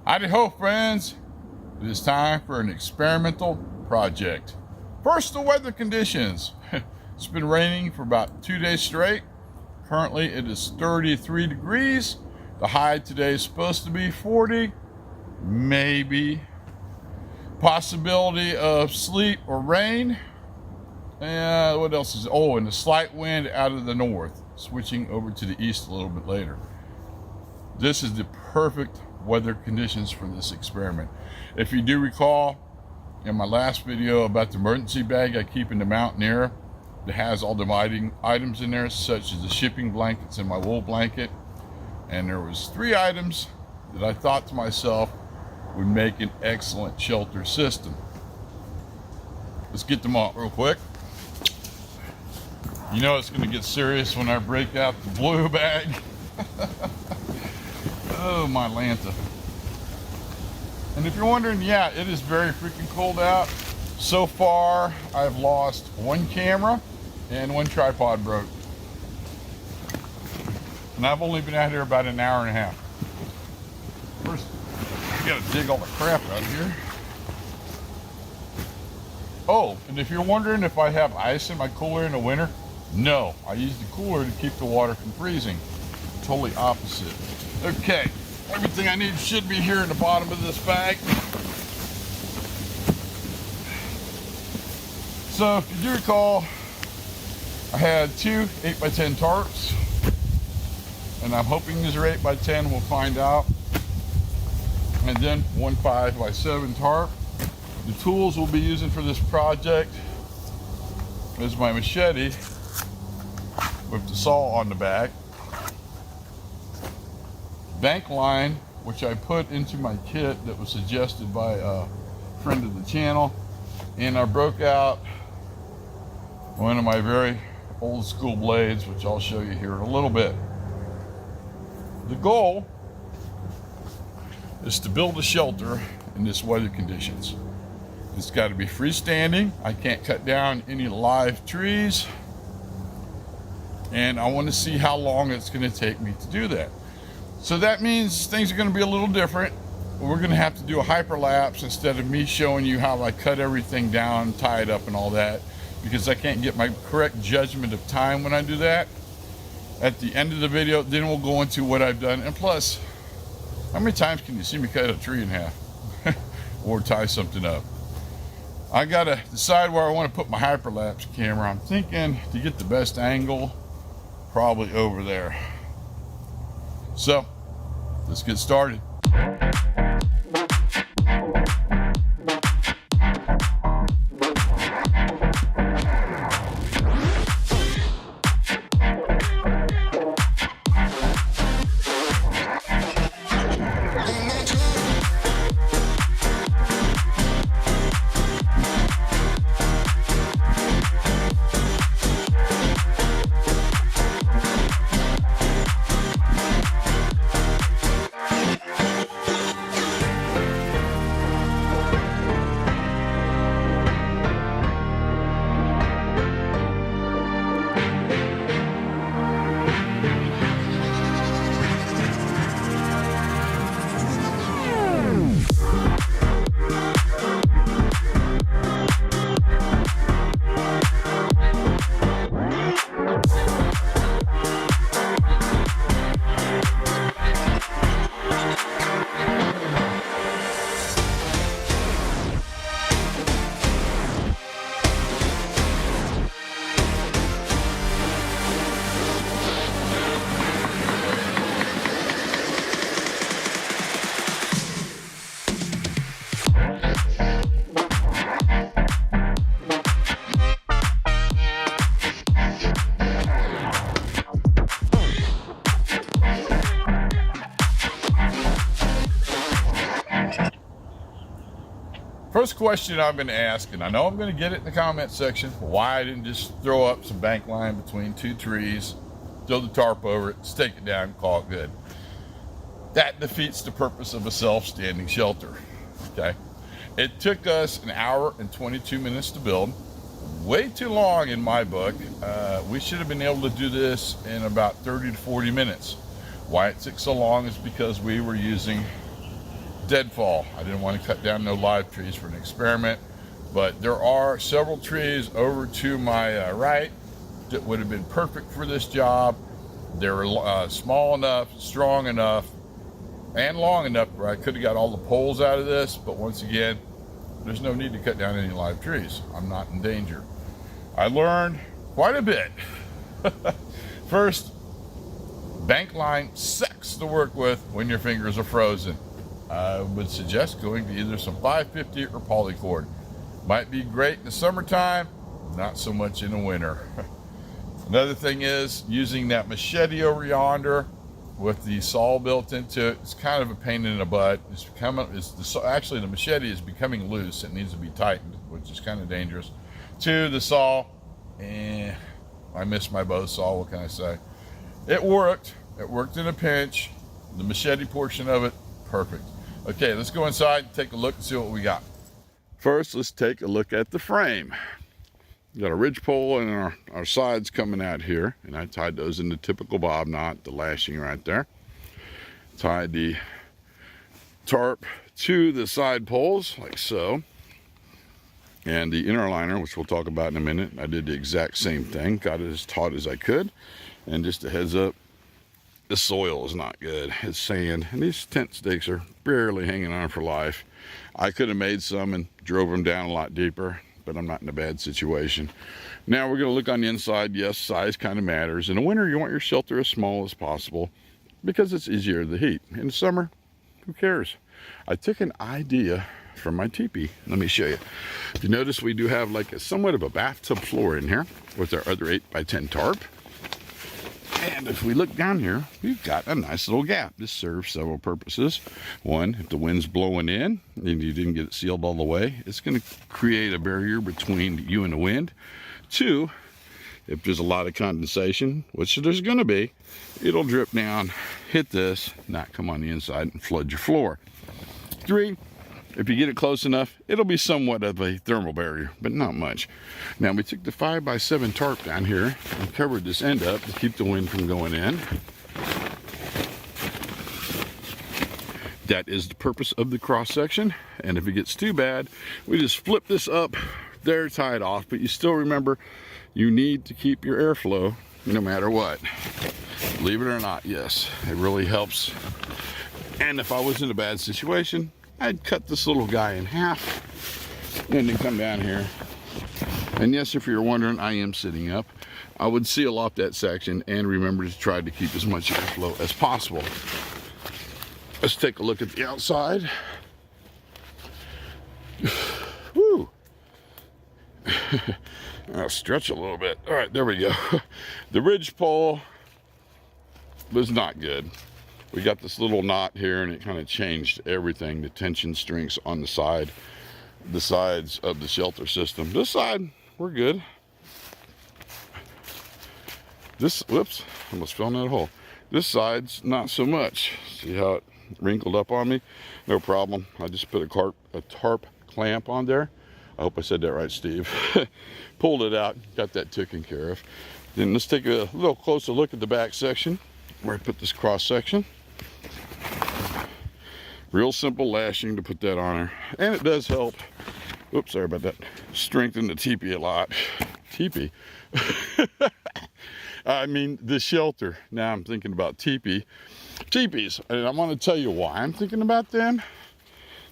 Howdy ho, friends. It is time for an experimental project. First, the weather conditions. It's been raining for about 2 days straight. Currently, it is 33 degrees. The high today is supposed to be 40. Maybe. Possibility of sleet or rain. And what else is? Oh, and a slight wind out of the north, switching over to the east a little bit later. This is the perfect weather conditions for this experiment. If you do recall in my last video about the emergency bag I keep in the mountain air that has all the items in there, such as the shipping blankets and my wool blanket, and there was 3 items that I thought to myself would make an excellent shelter system. Let's get them out real quick. You know it's going to get serious when I break out the blue bag. Oh, my Lanta. And if you're wondering, yeah, it is very freaking cold out. So far, I've lost 1 camera and 1 tripod broke. And I've only been out here about an hour and a half. First, I gotta dig all the crap out of here. Oh, and if you're wondering if I have ice in my cooler in the winter, no. I use the cooler to keep the water from freezing. Totally opposite. Okay, everything I need should be here in the bottom of this bag. So if you do recall, I had 2 8x10 tarps, and I'm hoping these are 8x10, we'll find out. And then 1 5x7 tarp. The tools we'll be using for this project is my machete with the saw on the back, bank line, which I put into my kit that was suggested by a friend of the channel, and I broke out one of my very old school blades, which I'll show you here in a little bit. The goal is to build a shelter in this weather conditions. It's got to be freestanding. I can't cut down any live trees, and I want to see how long it's going to take me to do that. So that means things are going to be a little different. We're going to have to do a hyperlapse instead of me showing you how I cut everything down, tie it up and all that, because I can't get my correct judgment of time when I do that. At the end of the video, then we'll go into what I've done. And plus, how many times can you see me cut a tree in half or tie something up? I got to decide where I want to put my hyperlapse camera. I'm thinking to get the best angle, probably over there. So, let's get started. First question I'm going to ask, and I know I'm going to get it in the comment section, why I didn't just throw up some bank line between 2 trees, throw the tarp over it, stake it down, and call it good. That defeats the purpose of a self-standing shelter. Okay, it took us 1 hour and 22 minutes to build. Way too long in my book. We should have been able to do this in about 30 to 40 minutes. Why it took so long is because we were using deadfall. I didn't want to cut down no live trees for an experiment, but there are several trees over to my right that would have been perfect for this job. They were small enough, strong enough, and long enough where I could have got all the poles out of this, but once again, there's no need to cut down any live trees. I'm not in danger. I learned quite a bit. First, bank line sucks to work with when your fingers are frozen. I would suggest going to either some 550 or polycord. Might be great in the summertime, not so much in the winter. Another thing is using that machete over yonder with the saw built into it. It's kind of a pain in the butt. Actually, the machete is becoming loose. It needs to be tightened, which is kind of dangerous. Two, the saw, I miss my bow saw. What can I say? It worked. It worked in a pinch. The machete portion of it, perfect. Okay, let's go inside and take a look and see what we got. First, let's take a look at the frame. We got a ridge pole and our sides coming out here, and I tied those in the typical bob knot, the lashing right there. Tied the tarp to the side poles like so, and the inner liner, which we'll talk about in a minute. I did the exact same thing, got it as taut as I could. And just a heads up, the soil is not good. It's sand, and these tent stakes are barely hanging on for life. I could have made some and drove them down a lot deeper, but I'm not in a bad situation. Now we're going to look on the inside. Yes, size kind of matters. In the winter, you want your shelter as small as possible because it's easier to heat. In the summer, who cares? I took an idea from my teepee. Let me show you. If you notice, we do have like somewhat of a bathtub floor in here with our other 8x10 tarp. And if we look down here, we've got a nice little gap. This serves several purposes. One, if the wind's blowing in and you didn't get it sealed all the way, it's going to create a barrier between you and the wind. Two, if there's a lot of condensation, which there's going to be, it'll drip down, hit this, not come on the inside and flood your floor. Three, if you get it close enough, it'll be somewhat of a thermal barrier, but not much. Now, we took the 5x7 tarp down here and covered this end up to keep the wind from going in. That is the purpose of the cross section. And if it gets too bad, we just flip this up there, tie it off. But you still remember, you need to keep your airflow no matter what. Believe it or not, yes, it really helps. And if I was in a bad situation, I'd cut this little guy in half and then come down here. And yes, if you're wondering, I am sitting up. I would seal off that section and remember to try to keep as much airflow as possible. Let's take a look at the outside. Woo! I'll stretch a little bit. All right, there we go. The ridge pole was not good. We got this little knot here and it kind of changed everything. The tension strings on the sides of the shelter system. This side, we're good. This, whoops, almost fell in that hole. This side's not so much. See how it wrinkled up on me? No problem. I just put a tarp clamp on there. I hope I said that right, Steve. Pulled it out, got that taken care of. Then let's take a little closer look at the back section where I put this cross section. Real simple lashing to put that on there. And it does help, oops, sorry about that, strengthen the teepee a lot. Teepee? I mean, the shelter. Now I'm thinking about teepees. And I'm going to tell you why I'm thinking about them.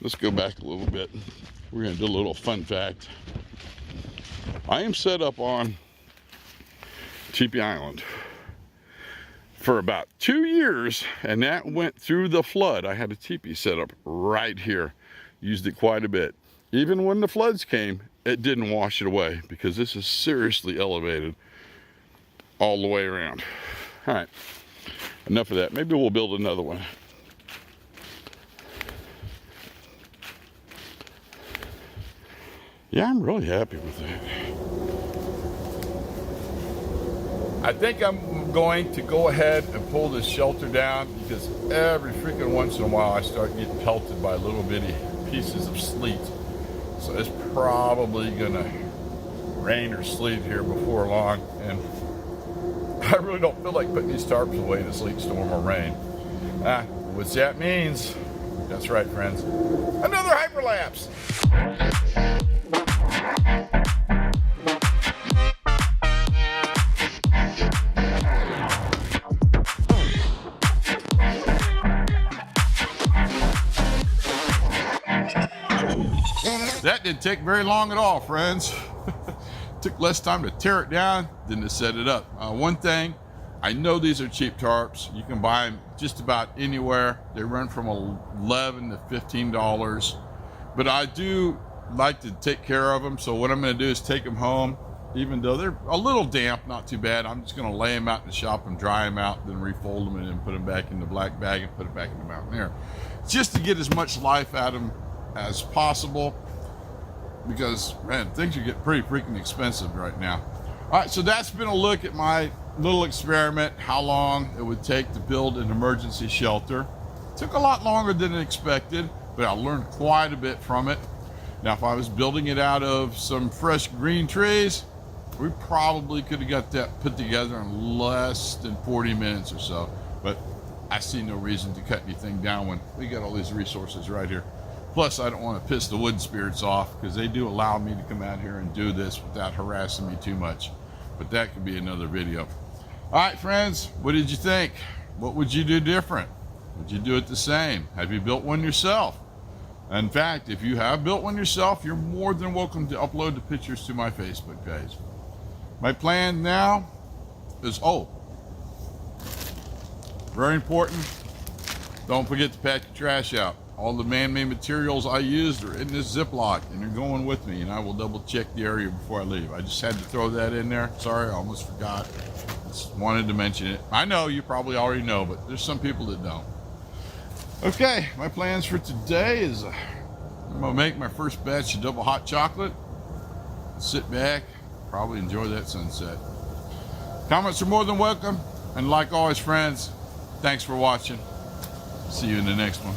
Let's go back a little bit. We're going to do a little fun fact. I am set up on Teepee Island for about 2 years, and that went through the flood. I had a teepee set up right here. Used it quite a bit. Even when the floods came, it didn't wash it away because this is seriously elevated all the way around. All right, enough of that. Maybe we'll build another one. Yeah, I'm really happy with that. I think I'm going to go ahead and pull this shelter down because every freaking once in a while I start getting pelted by little bitty pieces of sleet. So it's probably gonna rain or sleet here before long, and I really don't feel like putting these tarps away in a sleet storm or rain. Which that means That's right, friends. Another hyperlapse. That didn't take very long at all, friends. Took less time to tear it down than to set it up. One thing, I know these are cheap tarps. You can buy them just about anywhere. They run from $11 to $15, but I do like to take care of them. So what I'm going to do is take them home, even though they're a little damp, not too bad. I'm just going to lay them out in the shop and dry them out, then refold them and then put them back in the black bag and put it back in the mountain air, just to get as much life out of them as possible. Because, man, things are getting pretty freaking expensive right now. All right, so that's been a look at my little experiment, how long it would take to build an emergency shelter. It took a lot longer than expected, but I learned quite a bit from it. Now, if I was building it out of some fresh green trees, we probably could have got that put together in less than 40 minutes or so. But I see no reason to cut anything down when we got all these resources right here. Plus, I don't want to piss the wood spirits off because they do allow me to come out here and do this without harassing me too much. But that could be another video. All right, friends, what did you think? What would you do different? Would you do it the same? Have you built one yourself? In fact, if you have built one yourself, you're more than welcome to upload the pictures to my Facebook page. My plan now is, very important, don't forget to pack your trash out. All the man-made materials I used are in this Ziploc, and they're going with me, and I will double-check the area before I leave. I just had to throw that in there. Sorry, I almost forgot. Just wanted to mention it. I know you probably already know, but there's some people that don't. Okay, my plans for today is I'm going to make my first batch of double hot chocolate, sit back, probably enjoy that sunset. Comments are more than welcome, and like always, friends, thanks for watching. See you in the next one.